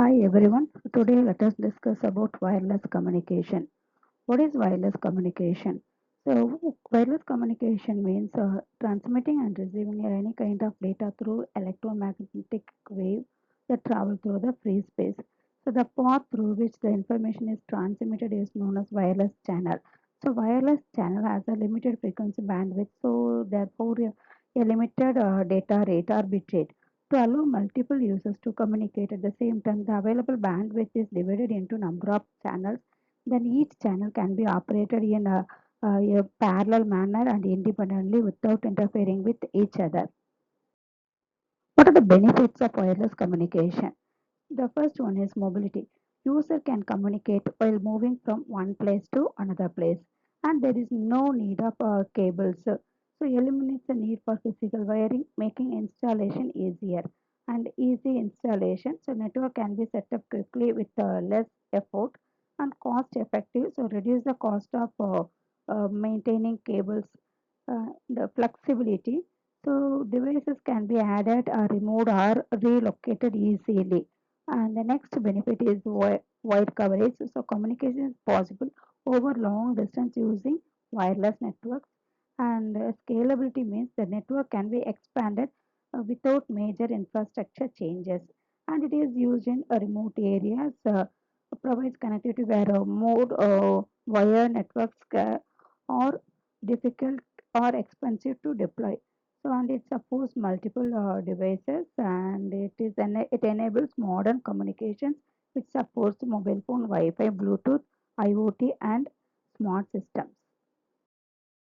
Hi everyone. Today let us discuss about wireless communication. What is wireless communication? Wireless communication means transmitting and receiving any kind of data through electromagnetic wave that travel through the free space. So, the path through which the information is transmitted is known as wireless channel. So, wireless channel has a limited frequency bandwidth, so therefore a limited data rate or bit rate. To allow multiple users to communicate at the same time, the available bandwidth is divided into number of channels, then each channel can be operated in a parallel manner and independently without interfering with each other. What are the benefits of wireless communication? The first one is mobility. User can communicate while moving from one place to another place, and there is no need of cables. So eliminates the need for physical wiring, making installation easier. And easy installation, so network can be set up quickly with less effort and cost effective. So reduce the cost of maintaining cables. The flexibility, so devices can be added or removed or relocated easily. And the next benefit is wide coverage. So communication is possible over long distance using wireless networks. And scalability means the network can be expanded without major infrastructure changes. And it is used in remote areas, provides connectivity where more wire networks are difficult or expensive to deploy. So, and it supports multiple devices, and it enables modern communications which supports mobile phone, Wi-Fi, Bluetooth, IoT, and smart systems.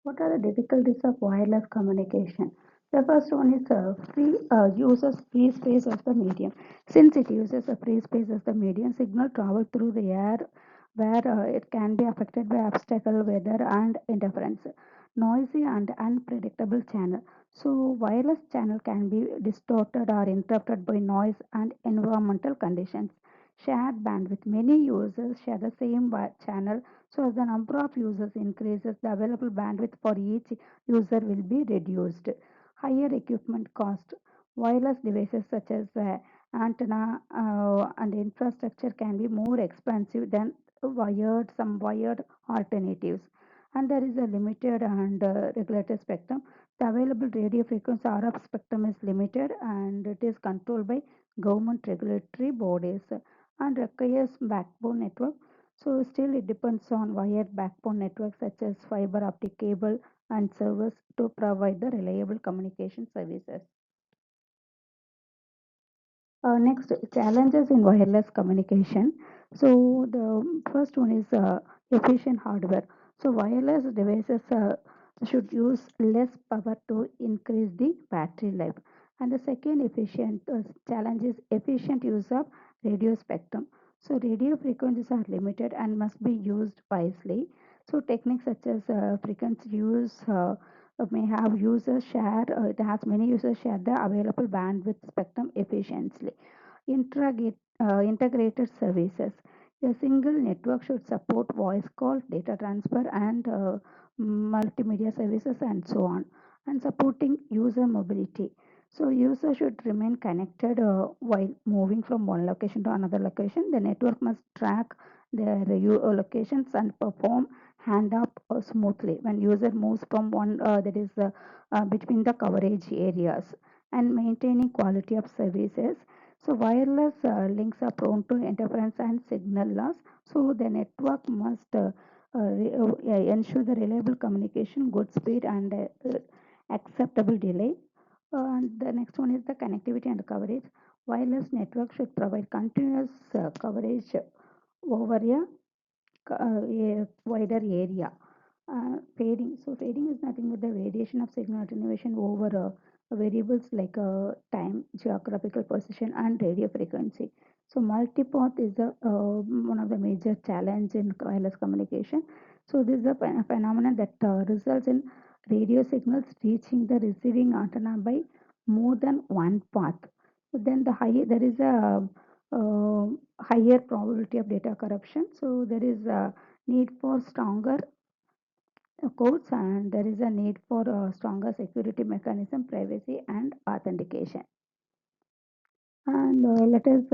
What are the difficulties of wireless communication? The first one is free uses free space as the medium. Since it uses a free space as the medium, signal travel through the air where it can be affected by obstacle, weather, and interference. Noisy and unpredictable channel. So wireless channel can be distorted or interrupted by noise and environmental conditions. Shared bandwidth. Many users share the same channel, so as the number of users increases, the available bandwidth for each user will be reduced. Higher equipment cost. Wireless devices such as antenna and infrastructure can be more expensive than some wired alternatives. And there is a limited and regulated spectrum. The available radio frequency RF spectrum is limited and it is controlled by government regulatory bodies and requires backbone network, so still it depends on wired backbone networks such as fiber optic cable and servers to provide the reliable communication services. Next, challenges in wireless communication. So the first one is efficient hardware. So wireless devices should use less power to increase the battery life. And the second efficient challenge is efficient use of radio spectrum. So radio frequencies are limited and must be used wisely. So techniques such as frequency use may have users share, it has many users share the available bandwidth spectrum efficiently. Integrated services. A single network should support voice call, data transfer, and multimedia services, and so on. And supporting user mobility. So, user should remain connected while moving from one location to another location. The network must track their locations and perform hand up smoothly when user moves from one that is between the coverage areas, and maintaining quality of services. So wireless links are prone to interference and signal loss. So the network must ensure the reliable communication, good speed, and acceptable delay. And the next one is the connectivity and coverage. Wireless network should provide continuous coverage over a wider area. Fading. So fading is nothing but the variation of signal attenuation over variables like time, geographical position, and radio frequency. So multipath is one of the major challenge in wireless communication. So this is a phenomenon that results in radio signals reaching the receiving antenna by more than one path. Then there is a uh, higher probability of data corruption. So there is a need for stronger codes, and there is a need for a stronger security mechanism, privacy, and authentication. And let us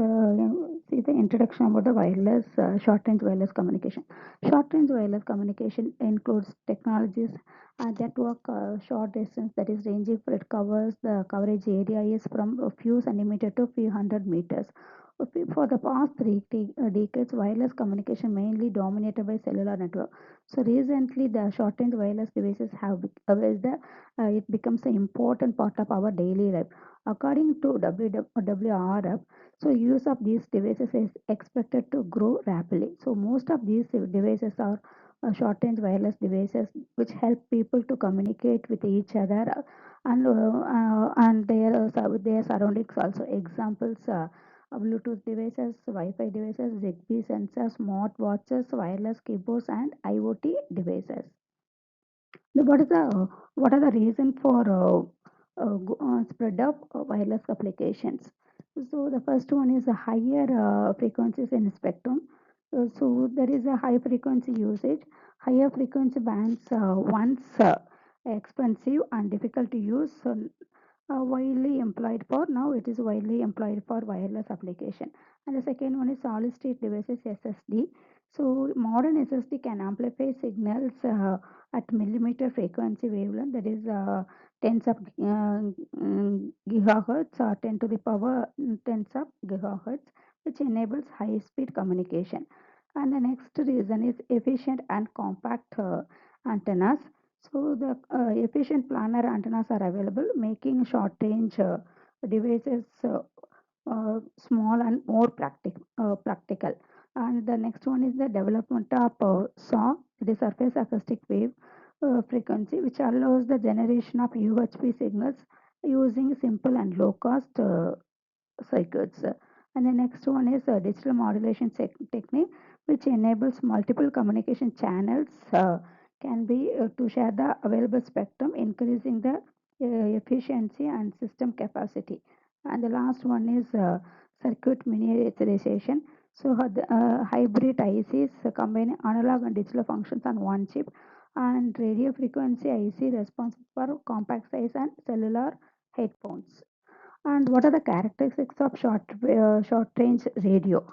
see the introduction about the wireless short-range wireless communication. Short-range wireless communication includes technologies that work short distance, that is ranging for it covers the coverage area is from a few centimeter to few hundred meters. For the past decades, wireless communication mainly dominated by cellular network. So recently, the short-range wireless devices it becomes an important part of our daily life. According to WWRF, so use of these devices is expected to grow rapidly. So most of these devices are short-range wireless devices which help people to communicate with each other and their surroundings also. Examples: Bluetooth devices, Wi-Fi devices, Zigbee sensors, smart watches, wireless keyboards, and IoT devices. So what are the reason for spread of wireless applications? So the first one is a higher frequencies in spectrum. So there is a high frequency usage. Higher frequency bands once expensive and difficult to use. So widely employed for now it is widely employed for wireless application. And the second one is solid state devices, SSD. So modern SSD can amplify signals at millimeter frequency wavelength, that is tens of gigahertz or 10 to the power tens of gigahertz, which enables high speed communication. And the next reason is efficient and compact antennas. So the efficient planar antennas are available, making short range devices small and more practical. And the next one is the development of SAW, the surface acoustic wave frequency, which allows the generation of UHF signals using simple and low cost circuits. And the next one is digital modulation technique, which enables multiple communication channels can be to share the available spectrum, increasing the efficiency and system capacity. And the last one is circuit miniaturization. So the hybrid ICs combine analog and digital functions on one chip, and radio frequency IC responsible for compact size and cellular headphones. And what are the characteristics of short range radio?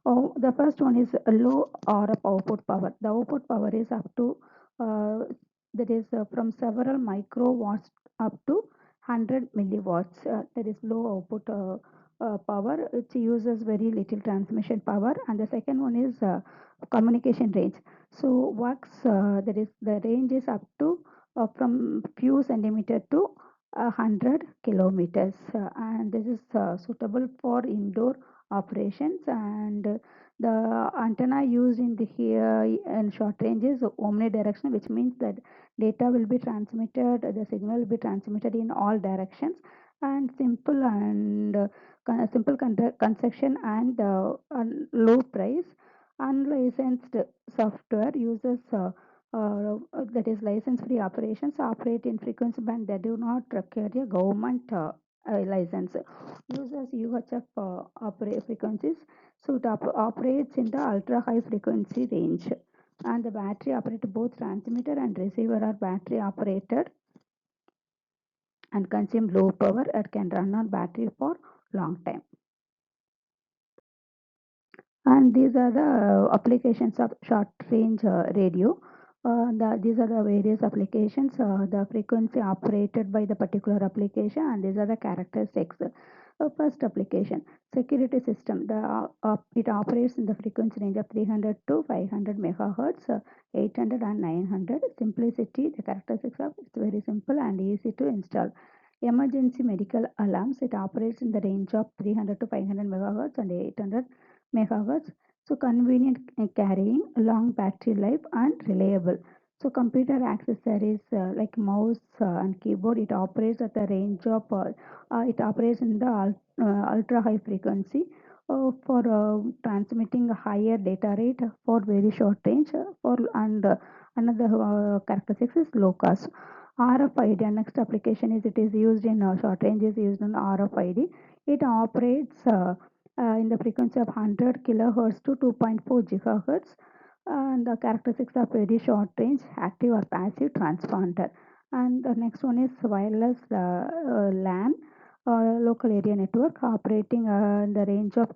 Oh, the first one is a low RF output power. The output power is up to uh, that is from several microwatts up to 100 milliwatts. That is low output power. It uses very little transmission power. And the second one is communication range. So works that is the range is up to from few centimeter to 100 kilometers, and this is suitable for indoor operations. And the antenna used in the here in short range is omnidirectional, which means that data will be transmitted, the signal will be transmitted in all directions, and simple construction and low price. Unlicensed software uses that is license-free operations operate in frequency band that do not require a government license. Uses UHF frequencies, so it operates in the ultra-high frequency range. And the battery operated both transmitter and receiver are battery operated and consume low power. It can run on battery for long time. And these are the applications of short range radio. These are the various applications, the frequency operated by the particular application, and these are the characteristics. First application, security system. It operates in the frequency range of 300 to 500 megahertz, 800 and 900. Simplicity, the characteristics of it's very simple and easy to install. Emergency medical alarms. It operates in the range of 300 to 500 megahertz and 800 megahertz. So convenient carrying, long battery life, and reliable. So computer accessories like mouse and keyboard, it operates at the range of it operates in the ultra high frequency for transmitting a higher data rate for very short range. For and Another characteristics is low cost. RFID, next application is it is used in short range is used in RFID. It operates in the frequency of 100 kilohertz to 2.4 gigahertz. And the characteristics of very short range, active or passive transponder. And the next one is wireless LAN, local area network, operating in the range of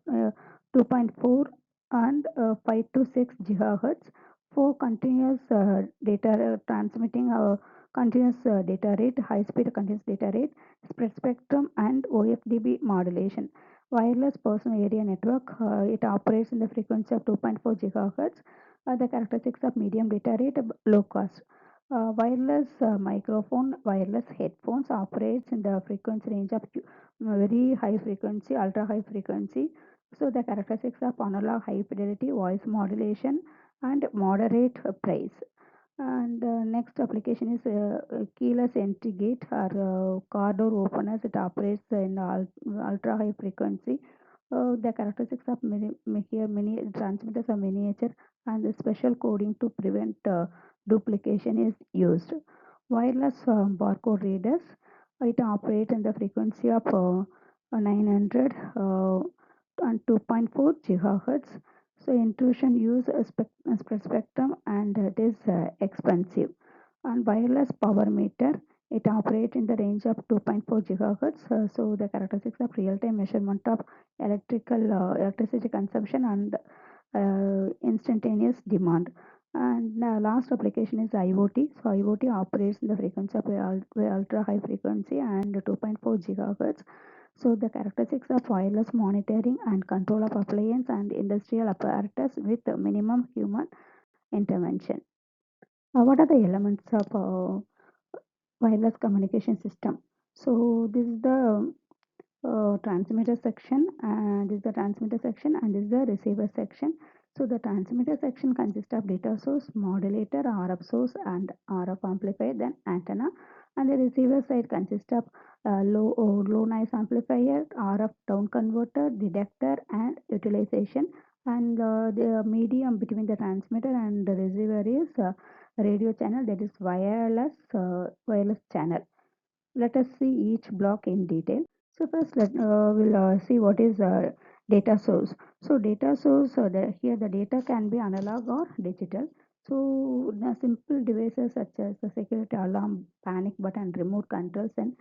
2.4 and 5 to 6 gigahertz for continuous data transmitting continuous data rate, high speed continuous data rate, spread spectrum, and OFDB modulation. Wireless personal area network, it operates in the frequency of 2.4 gigahertz. The characteristics of medium data rate, low cost. Wireless microphone, wireless headphones operates in the frequency range of very high frequency, ultra high frequency. So the characteristics of analog high fidelity voice modulation and moderate price. And next application is keyless entry gate or car door openers. It operates in ultra high frequency. The characteristics of many transmitters are miniature and the special coding to prevent duplication is used. Wireless barcode readers. It operates in the frequency of 900 and 2.4 gigahertz. So intrusion use a spread spectrum and it is expensive. And wireless power meter, it operates in the range of 2.4 gigahertz. So the characteristics of real-time measurement of electricity consumption and instantaneous demand. And last application is IoT. So IoT operates in the frequency of ultra high frequency and 2.4 gigahertz. So the characteristics of wireless monitoring and control of appliance and industrial apparatus with minimum human intervention. What are the elements of wireless communication system? So this is the transmitter section, and this is the transmitter section, and this is the receiver section. So the transmitter section consists of data source, modulator, RF source, and RF amplifier, then antenna. And the receiver side consists of low noise amplifier, RF down converter, detector, and utilization. And the medium between the transmitter and the receiver is radio channel, that is wireless channel. Let us see each block in detail. So first we'll see what is data source. So data source, here the data can be analog or digital. So the simple devices such as the security alarm, panic button, remote controls, and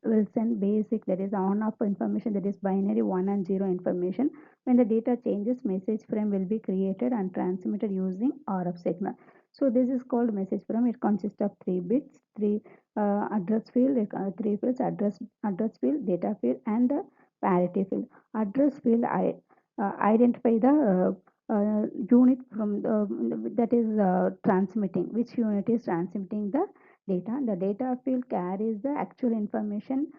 will send basic, that is on off information, that is binary 1 and 0 information. When the data changes, message frame will be created and transmitted using RF signal. So this is called message frame. It consists of 3 bits, 3 address field, 3 fields: address field, data field, and parity field. Address field identify the unit from that is transmitting, which unit is transmitting the data. The data field carries the actual information,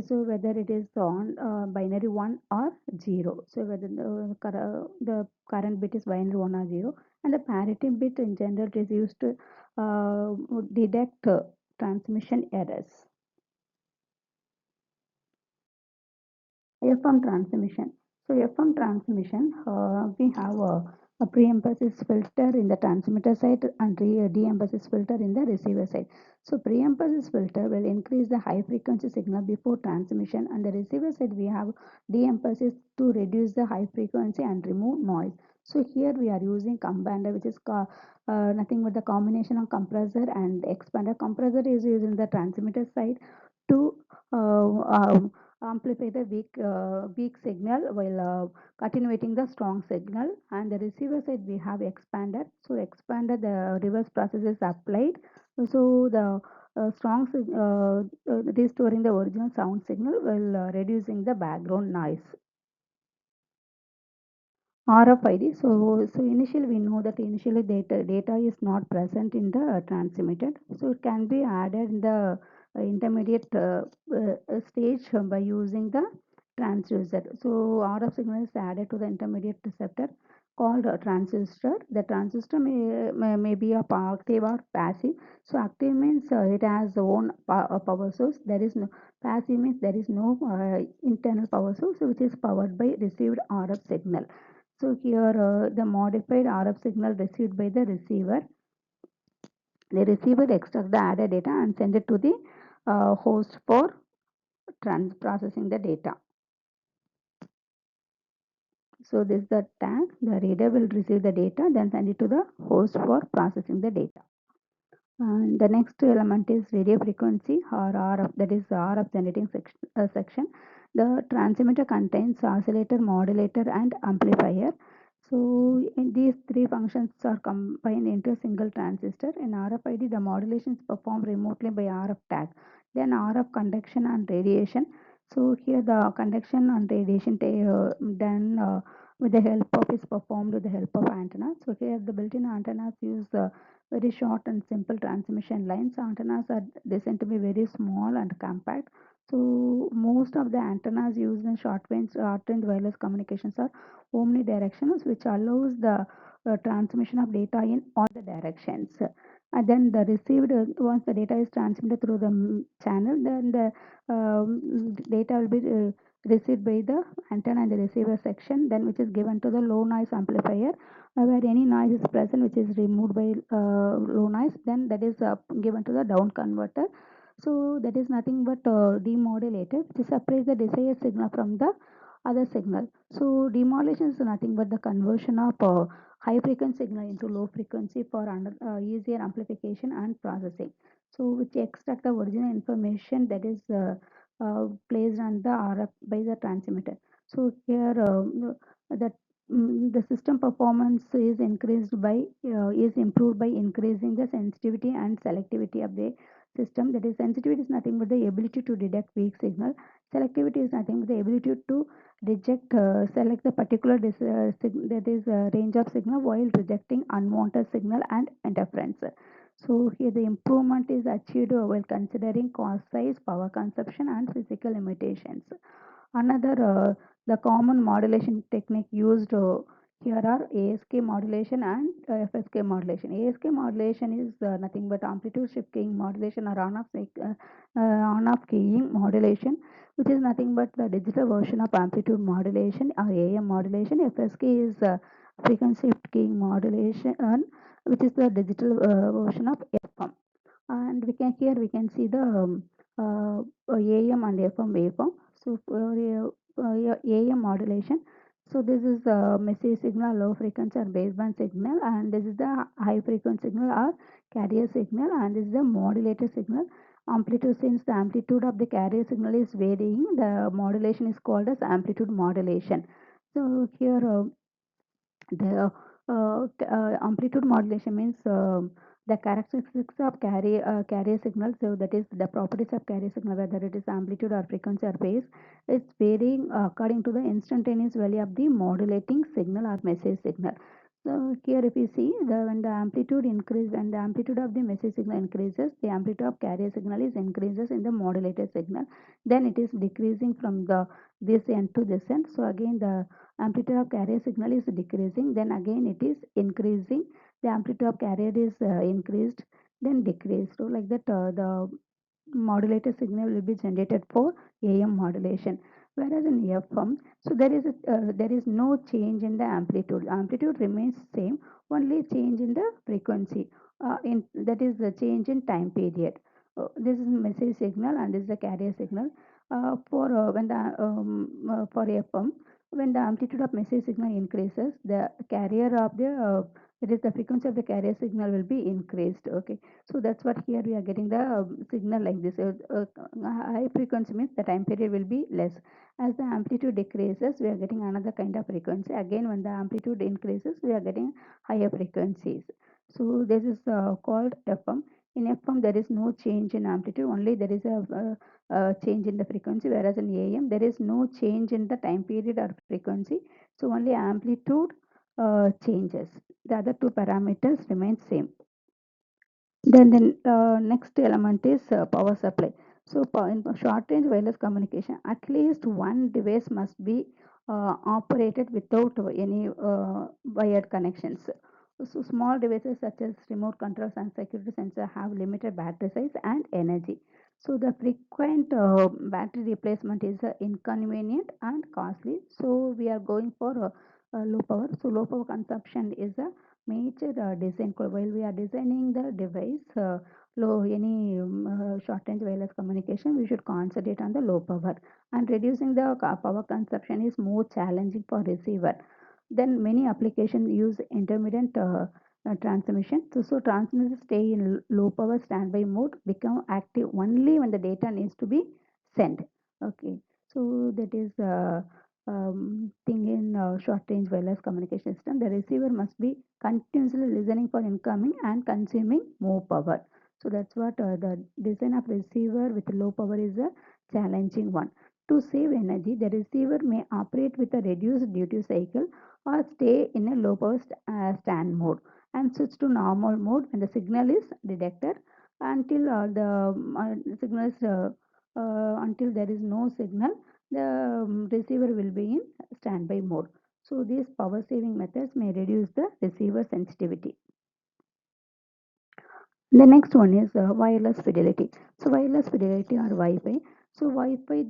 so whether it is on binary 1 or 0. So whether the current bit is binary 1 or 0, and the parity bit in general is used to detect transmission errors. FM transmission. So FM transmission, we have a pre-emphasis filter in the transmitter side and de-emphasis filter in the receiver side. So pre-emphasis filter will increase the high frequency signal before transmission, and the receiver side we have de-emphasis to reduce the high frequency and remove noise. So here we are using combander, which is nothing but the combination of compressor and expander. Compressor is used in the transmitter side to amplify the weak signal while attenuating the strong signal. And the receiver side we have expander. So expander, the reverse process is applied, so the restoring the original sound signal while reducing the background noise. RFID. So initially we know that initially data is not present in the transmitted. So it can be added in the intermediate stage by using the transducer. So RF signal is added to the intermediate receptor called a transistor. The transistor may be a active or passive. So active means it has own power source. There is no passive means there is no internal power source, which is powered by received RF signal. So here the modified RF signal received by the receiver. The receiver extract the added data and send it to the host for processing the data. So this is the tag. The reader will receive the data, then send it to the host for processing the data. And the next element is radio frequency or RF, that is RF generating section. The transmitter contains oscillator, modulator, and amplifier. So in these three functions are combined into a single transistor. In RFID, the modulation is performed remotely by RF tag. Then RF conduction and radiation. So here the conduction and radiation then with the help of is performed with the help of antenna. So here the built-in antennas use very short and simple transmission lines. Antennas are designed to be very small and compact. So most of the antennas used in short range wireless communications are omnidirectional, which allows the transmission of data in all the directions. And then the received once the data is transmitted through the channel, then the data will be received by the antenna and the receiver section, then which is given to the low noise amplifier, where any noise is present which is removed by low noise, then that is given to the down converter. So that is nothing but demodulator, which separates the desired signal from the other signal. So demodulation is nothing but the conversion of high frequency signal into low frequency for easier amplification and processing. So which extract the original information that is placed on the RF by the transmitter. So here the the system performance is improved by increasing the sensitivity and selectivity of the system. That is, sensitivity is nothing but the ability to detect weak signal. Selectivity is nothing but the ability to select the particular that is range of signal while rejecting unwanted signal and interference. So here the improvement is achieved while considering cost, size, power consumption, and physical limitations. Another the common modulation technique used here are ASK modulation and FSK modulation. ASK modulation is nothing but amplitude shift keying modulation or on-off keying modulation, which is nothing but the digital version of amplitude modulation or AM modulation. FSK is frequency shift keying modulation, which is the digital version of FM. And we can see the AM and FM waveform. So for AM modulation, so this is message signal, low frequency or baseband signal, and this is the high frequency signal or carrier signal, and this is the modulated signal. Amplitude, since the amplitude of the carrier signal is varying, the modulation is called as amplitude modulation. So here the amplitude modulation means the characteristics of carrier signal. So that is the properties of carrier signal, whether it is amplitude or frequency or phase, it's varying according to the instantaneous value of the modulating signal or message signal. So here if you see when the amplitude increases, when the amplitude of the message signal increases, the amplitude of carrier signal is increases in the modulated signal. Then it is decreasing from the this end to this end. So again the amplitude of carrier signal is decreasing, then again it is increasing, the amplitude of carrier is increased, then decreased. So like that the modulated signal will be generated for AM modulation. Whereas in FM, so there is no change in the amplitude. Amplitude remains same, only change in the frequency. In that is the change in time period. This is message signal and this is the carrier signal. For FM, when the amplitude of message signal increases, the carrier of the that is the frequency of the carrier signal will be increased. Okay, so that's what here we are getting the signal like this. High frequency means the time period will be less. As the amplitude decreases, we are getting another kind of frequency. Again, when the amplitude increases, we are getting higher frequencies. So this is called FM. In FM, there is no change in amplitude, only there is a change in the frequency, whereas in AM, there is no change in the time period or frequency. So only amplitude changes. The other two parameters remain same. Then the next element is power supply. So in short range wireless communication, at least one device must be operated without any wired connections. So small devices such as remote controls and security sensor have limited battery size and energy. So the frequent battery replacement is inconvenient and costly. So we are going for low power. So low power consumption is a major design while we are designing the device. Low any short range wireless communication, we should concentrate on the low power, and reducing the power consumption is more challenging for receiver. Then many applications use intermittent transmission. So transmitters stay in low power standby mode, become active only when the data needs to be sent. Okay, so that is thing in short range wireless communication system. The receiver must be continuously listening for incoming and consuming more power. So that's what the design of receiver with low power is a challenging one. To save energy, the receiver may operate with a reduced duty cycle or stay in a low power stand mode and switch to normal mode when the signal is detected until the signal is until there is no signal. The receiver will be in standby mode. So these power saving methods may reduce the receiver sensitivity. The next one is wireless fidelity. So wireless fidelity or Wi-Fi. So Wi-Fi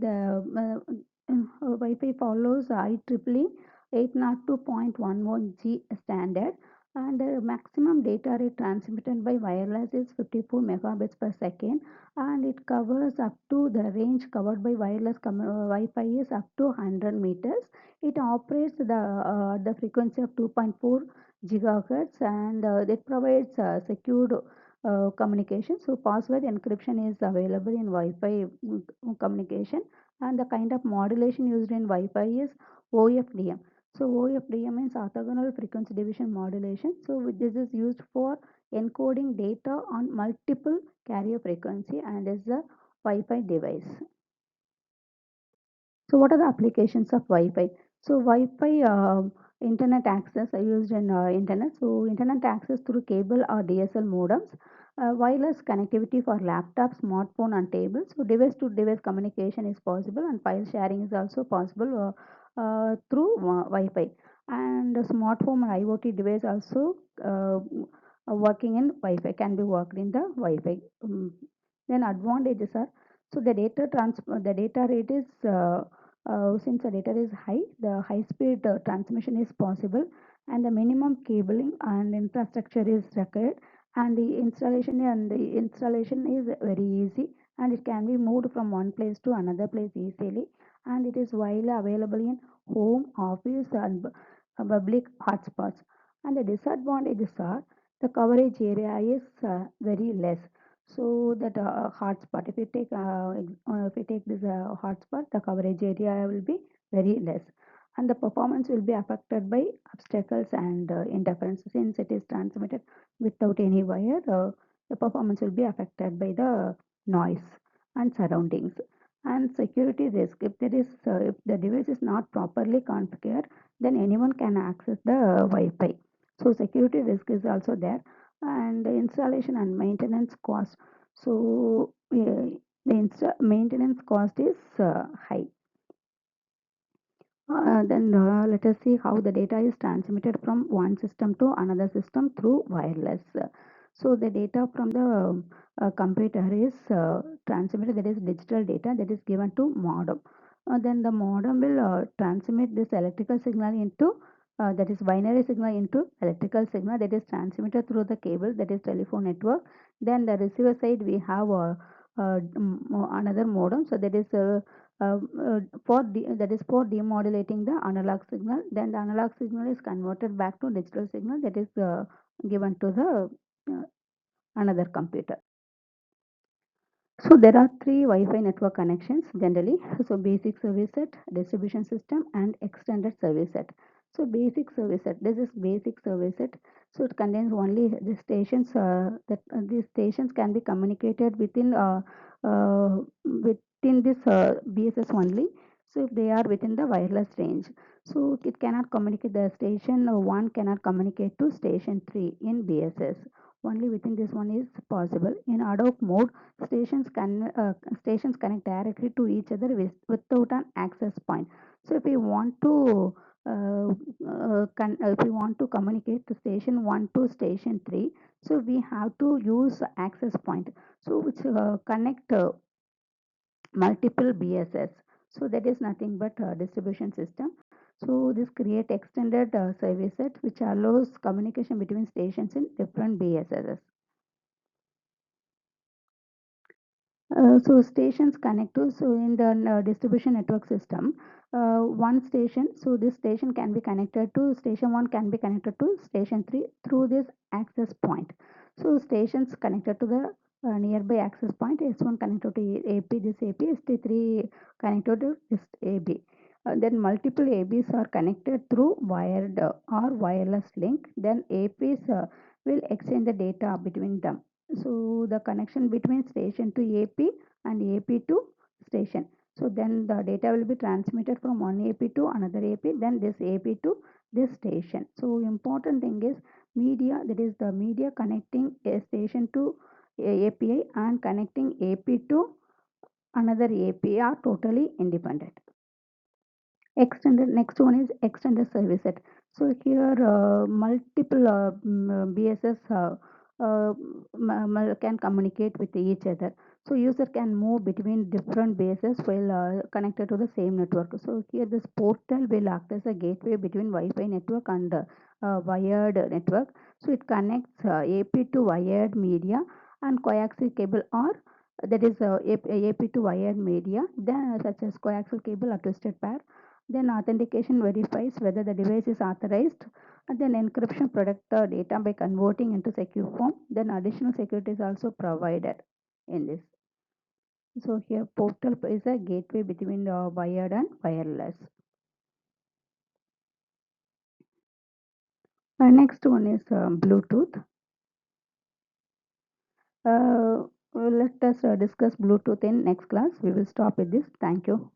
follows IEEE 802.11g standard, and the maximum data rate transmitted by wireless is 54 megabits per second, and it covers up to the range covered by Wi-Fi is up to 100 meters. It operates the frequency of 2.4 gigahertz, and it provides secured communication. So password encryption is available in Wi-Fi communication, and the kind of modulation used in Wi-Fi is OFDM. So OFDM means orthogonal frequency division modulation. So this is used for encoding data on multiple carrier frequency and is a Wi-Fi device. So what are the applications of Wi-Fi? So Wi-Fi internet access are used in internet. So internet access through cable or DSL modems, wireless connectivity for laptop, smartphone, and tablets. So device-to-device communication is possible, and file sharing is also possible through Wi-Fi. And the smartphone and IoT device also working in Wi-Fi can be worked in the Wi-Fi. Then advantages are, so the data rate is since the data is high, the high speed transmission is possible, and the minimum cabling and infrastructure is required, and the installation is very easy, and it can be moved from one place to another place easily, and it is widely available in home, office, and public hotspots. And the disadvantages are, the coverage area is very less. So that hotspot, if you take this hotspot, the coverage area will be very less, and the performance will be affected by obstacles and interference. Since it is transmitted without any wire, the performance will be affected by the noise and surroundings. And security risk, if the device is not properly configured, then anyone can access the Wi-Fi. So security risk is also there, and the installation and maintenance cost. So the maintenance cost is high. Then let us see how the data is transmitted from one system to another system through wireless. So the data from the computer is transmitted, that is digital data that is given to modem. Then the modem will transmit this electrical signal into that is binary signal into electrical signal that is transmitted through the cable, that is telephone network. Then the receiver side we have another modem, so that is that is for demodulating the analog signal. Then the analog signal is converted back to digital signal that is given to the another computer. So there are three Wi-Fi network connections generally. So basic service set, distribution system, and extended service set. So basic service set. This is basic service set. So it contains only the stations that these stations can be communicated within this BSS only. So if they are within the wireless range, so it cannot communicate. The station one cannot communicate to station three in BSS. Only within this one is possible. In ad hoc mode, stations connect directly to each other without an access point. So if we want to communicate to station 1 to station 3, so we have to use access point, so which connect multiple BSS. So that is nothing but distribution system. So this create extended service set which allows communication between stations in different BSS. So stations connect to, so in the distribution network system. one station. So this station can be connected to station 1 can be connected to station 3 through this access point. So stations connected to the nearby access point. S1 connected to AP, this AP, ST3 connected to this AB. Then multiple ABs are connected through wired or wireless link. Then APs will exchange the data between them. So the connection between station to AP and AP to station. So then the data will be transmitted from one AP to another AP, then this AP to this station. So important thing is media, that is the media connecting a station to API and connecting AP to another API are totally independent. Extended, next one is extended service set. So here multiple BSS can communicate with each other. So user can move between different bases while connected to the same network. So here this portal will act as a gateway between Wi-Fi network and wired network. So it connects AP to wired media and coaxial cable, or that is AP to wired media, then such as coaxial cable or twisted pair. Then authentication verifies whether the device is authorized. And then encryption protect the data by converting into secure form. Then additional security is also provided in this. So here portal is a gateway between the wired and wireless. Next one is Bluetooth. Let us discuss Bluetooth in next class. We will stop with this. Thank you.